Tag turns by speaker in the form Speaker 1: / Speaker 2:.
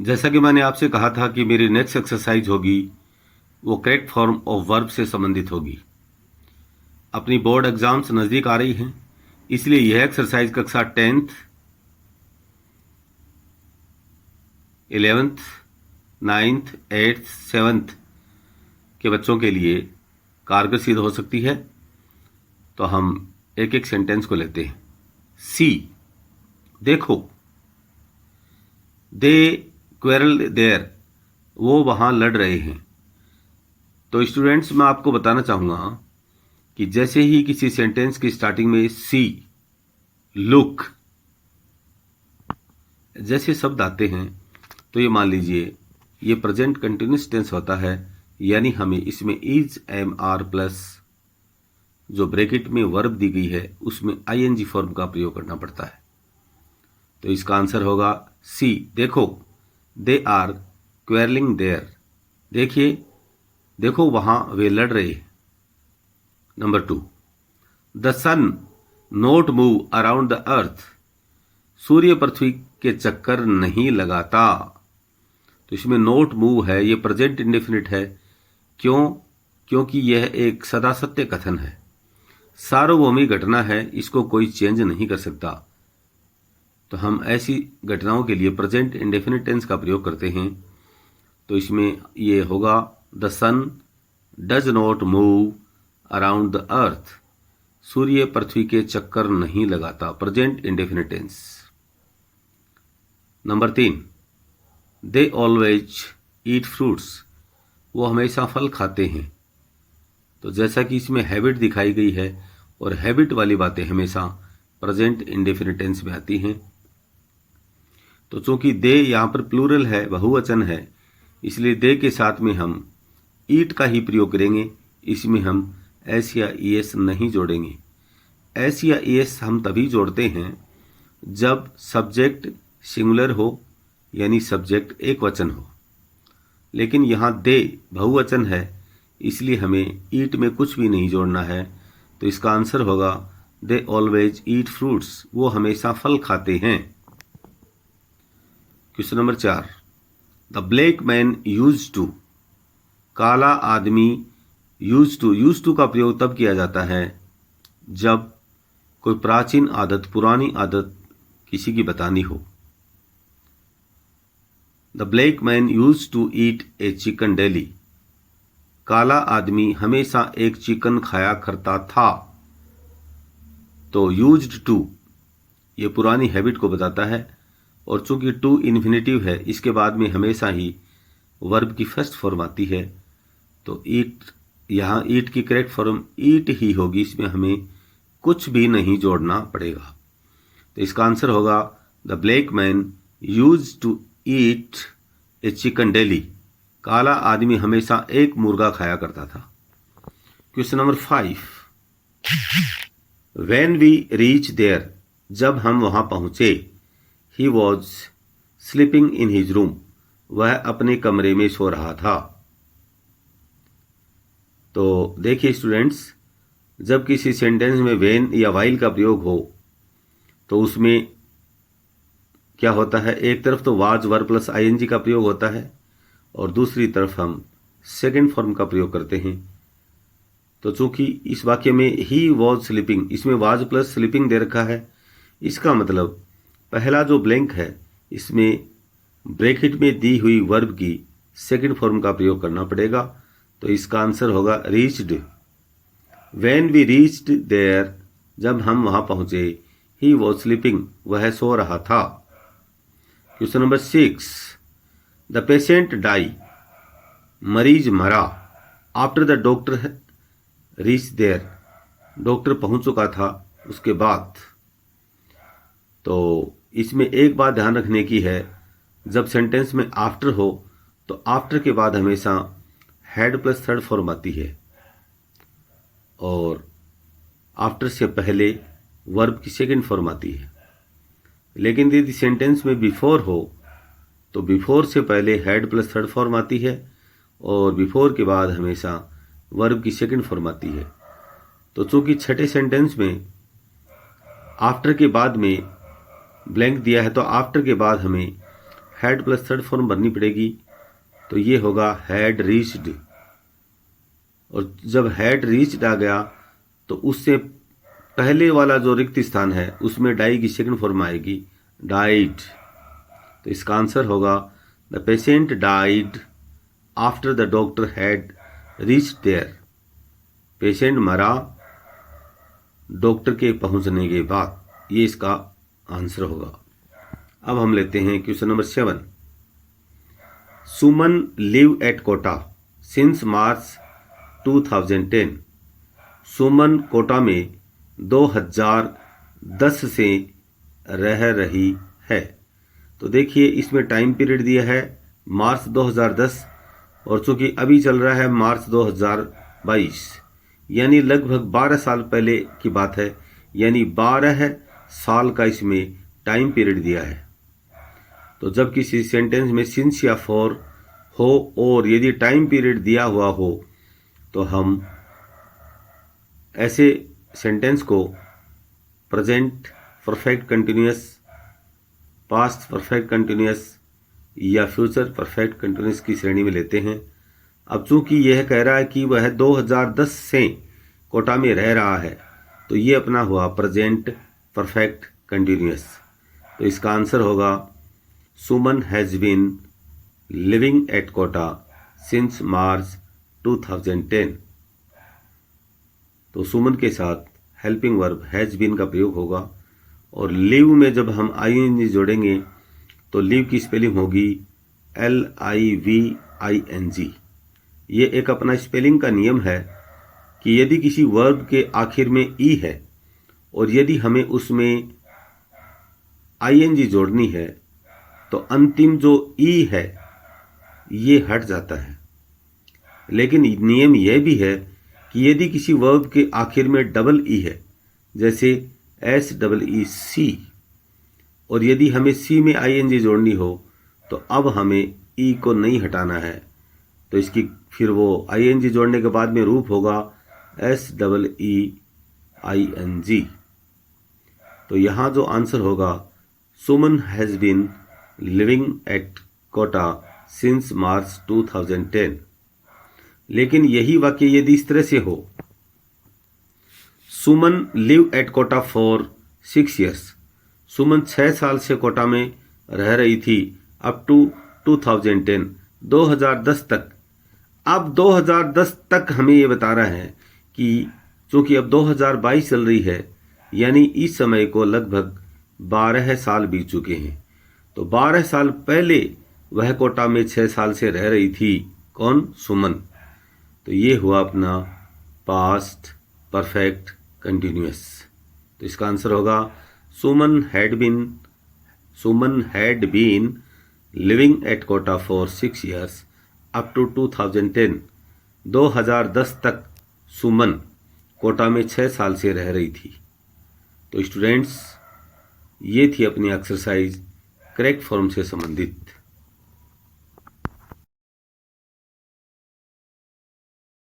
Speaker 1: जैसा कि मैंने आपसे कहा था कि मेरी नेक्स्ट एक्सरसाइज होगी वो करेक्ट फॉर्म ऑफ वर्ब से संबंधित होगी। अपनी बोर्ड एग्जाम्स नज़दीक आ रही हैं, इसलिए यह एक्सरसाइज कक्षा 10th, 11th, 9th, 8th, 7th के बच्चों के लिए कारगर सिद्ध हो सकती है। तो हम एक एक सेंटेंस को लेते हैं। सी, देखो। दे क्वेरल देयर, वो वहां लड़ रहे हैं। तो स्टूडेंट्स, मैं आपको बताना चाहूंगा कि जैसे ही किसी सेंटेंस की स्टार्टिंग में सी, लुक जैसे शब्द आते हैं तो ये मान लीजिए ये प्रेजेंट कंटिन्यूस टेंस होता है, यानी हमें इसमें इज, एम, आर प्लस जो ब्रैकेट में वर्ब दी गई है उसमें आईएनजी फॉर्म का प्रयोग करना पड़ता है। तो इसका आंसर होगा सी, देखो। दे आर क्वेरलिंग देयर, देखिए, देखो वहां वे लड़ रहे हैं। Number 2, the sun not move around the earth, सूर्य पृथ्वी के चक्कर नहीं लगाता। तो इसमें नोट मूव है, ये प्रेजेंट इंडेफिनिट है। क्यों? क्योंकि यह एक सदा सत्य कथन है, सार्वभौमिक घटना है, इसको कोई चेंज नहीं कर सकता। तो हम ऐसी घटनाओं के लिए प्रेजेंट इंडेफिनिट टेंस का प्रयोग करते हैं। तो इसमें ये होगा the sun does not move around the earth, सूर्य पृथ्वी के चक्कर नहीं लगाता, present indefinite tense. Number 3, they always eat fruits, वो हमेशा फल खाते हैं। तो जैसा कि इसमें हैबिट दिखाई गई है और हैबिट वाली बातें हमेशा प्रेजेंट इंडेफिनिट टेंस में आती हैं। तो चूंकि दे यहां पर प्लूरल है, बहुवचन है, इसलिए दे के साथ में हम ईट का ही प्रयोग करेंगे। इसमें हम एस या ईएस नहीं जोड़ेंगे। एस या ईएस हम तभी जोड़ते हैं जब सब्जेक्ट सिंगुलर हो, यानी सब्जेक्ट एक वचन हो। लेकिन यहाँ दे बहुवचन है, इसलिए हमें ईट में कुछ भी नहीं जोड़ना है। तो इसका आंसर होगा दे ऑलवेज ईट फ्रूट्स, वो हमेशा फल खाते हैं। Question number 4, the black man use to, काला आदमी यूज टू का प्रयोग तब किया जाता है जब कोई प्राचीन आदत, पुरानी आदत किसी की बतानी हो। The black man use to eat a chicken daily, काला आदमी हमेशा एक चिकन खाया करता था। तो यूज्ड टू ये पुरानी हैबिट को बताता है, और चूंकि टू इन्फिनेटिव है, इसके बाद में हमेशा ही वर्ब की फर्स्ट फॉर्म आती है। तो ईट, यहाँ ईट की करेक्ट फॉर्म ईट ही होगी, इसमें हमें कुछ भी नहीं जोड़ना पड़ेगा। तो इसका आंसर होगा the black man use to eat a chicken daily, काला आदमी हमेशा एक मुर्गा खाया करता था। Question number 5, when we reach there, जब हम वहां पहुंचे। He was sleeping in his room, वह अपने कमरे में सो रहा था। तो देखिए स्टूडेंट्स, जब किसी सेंटेंस में व्हेन या व्हाइल का प्रयोग हो तो उसमें क्या होता है, एक तरफ तो वाज वर्ब प्लस आईएनजी का प्रयोग होता है और दूसरी तरफ हम सेकंड फॉर्म का प्रयोग करते हैं। तो चूंकि इस वाक्य में ही वॉज स्लीपिंग, इसमें वाज प्लस स्लीपिंग दे रखा है, इसका मतलब पहला जो ब्लैंक है इसमें ब्रैकेट में दी हुई वर्ब की सेकंड फॉर्म का प्रयोग करना पड़ेगा। तो इसका आंसर होगा reached. When we reached there, जब हम वहां पहुंचे। ही वॉज स्लीपिंग, वह सो रहा था। Question number 6, the patient die, मरीज मरा। After the doctor reach there, doctor पहुंच चुका था उसके बाद। तो इसमें एक बात ध्यान रखने की है, जब सेंटेंस में आफ्टर हो तो आफ्टर के बाद हमेशा हेड प्लस थर्ड फॉर्म आती है, और आफ्टर से पहले वर्ब की सेकंड फॉर्म आती है। लेकिन यदि सेंटेंस में बिफोर हो तो बिफोर से पहले हेड प्लस थर्ड फॉर्म आती है, और बिफोर के बाद हमेशा वर्ब की सेकंड फॉर्म आती है। तो चूंकि छठे सेंटेंस में आफ्टर के बाद में ब्लैंक दिया है, तो आफ्टर के बाद हमें हैड प्लस थर्ड फॉर्म भरनी पड़ेगी, तो ये होगा हैड रीच्ड। और जब हैड रीच्ड आ गया तो उससे पहले वाला जो रिक्त स्थान है उसमें डाई की सेकंड फॉर्म आएगी, डाइड। तो इसका आंसर होगा the patient died after the doctor had reached there. Patient मरा डॉक्टर के पहुंचने के बाद, ये इसका आंसर होगा। अब हम लेते हैं question number 7। Suman live at Kota since March 2010। Suman Kota में 2010 से रह रही है। तो देखिए इसमें टाइम पीरियड दिया है मार्च 2010, और चूंकि अभी चल रहा है मार्च 2022, यानी लगभग 12 साल पहले की बात है, यानी 12 साल का इसमें टाइम पीरियड दिया है। तो जब किसी सेंटेंस में सिंस या फॉर हो और यदि टाइम पीरियड दिया हुआ हो तो हम ऐसे सेंटेंस को present perfect continuous, past perfect continuous या फ्यूचर परफेक्ट कंटिन्यूअस की श्रेणी में लेते हैं। अब चूंकि यह कह रहा है कि वह 2010 से कोटा में रह रहा है, तो ये अपना हुआ प्रेजेंट परफेक्ट कंटिन्यूअस। तो इसका आंसर होगा Suman has been living at Kota since March 2010। तो सुमन के साथ हेल्पिंग वर्ब हैज़ बीन का प्रयोग होगा, और लिव में जब हम आईएनजी जोड़ेंगे तो लिव की स्पेलिंग होगी LIVING। ये एक अपना स्पेलिंग का नियम है कि यदि किसी वर्ब के आखिर में ई है और यदि हमें उसमें ING जोड़नी है तो अंतिम जो ई है ये हट जाता है। लेकिन नियम यह भी है कि यदि किसी वर्ब के आखिर में डबल ई है, जैसे SEEC, और यदि हमें सी में ING जोड़नी हो तो अब हमें ई को नहीं हटाना है, तो इसकी फिर वो ING जोड़ने के बाद में रूप होगा SEEING। तो यहाँ जो आंसर होगा Suman has been living at Kota since March 2010। लेकिन यही वाक्य यदि इस तरह से हो, Suman live at Kota for 6 years। Suman 6 साल से कोटा में रह रही थी अप टू 2010, 2010 तक। अब 2010 तक हमें ये बता रहा है कि चूंकि अब 2022 चल रही है, यानी इस समय को लगभग 12 साल बीत चुके हैं। तो 12 साल पहले वह कोटा में 6 साल से रह रही थी, कौन? सुमन। तो ये हुआ अपना पास्ट परफेक्ट कंटिन्यूअस। तो इसका आंसर होगा Suman had been living at Kota for 6 years up to 2010। 2010 तक सुमन कोटा में 6 साल से रह रही थी। तो स्टूडेंट्स, ये थी अपनी एक्सरसाइज करेक्ट फॉर्म से संबंधित।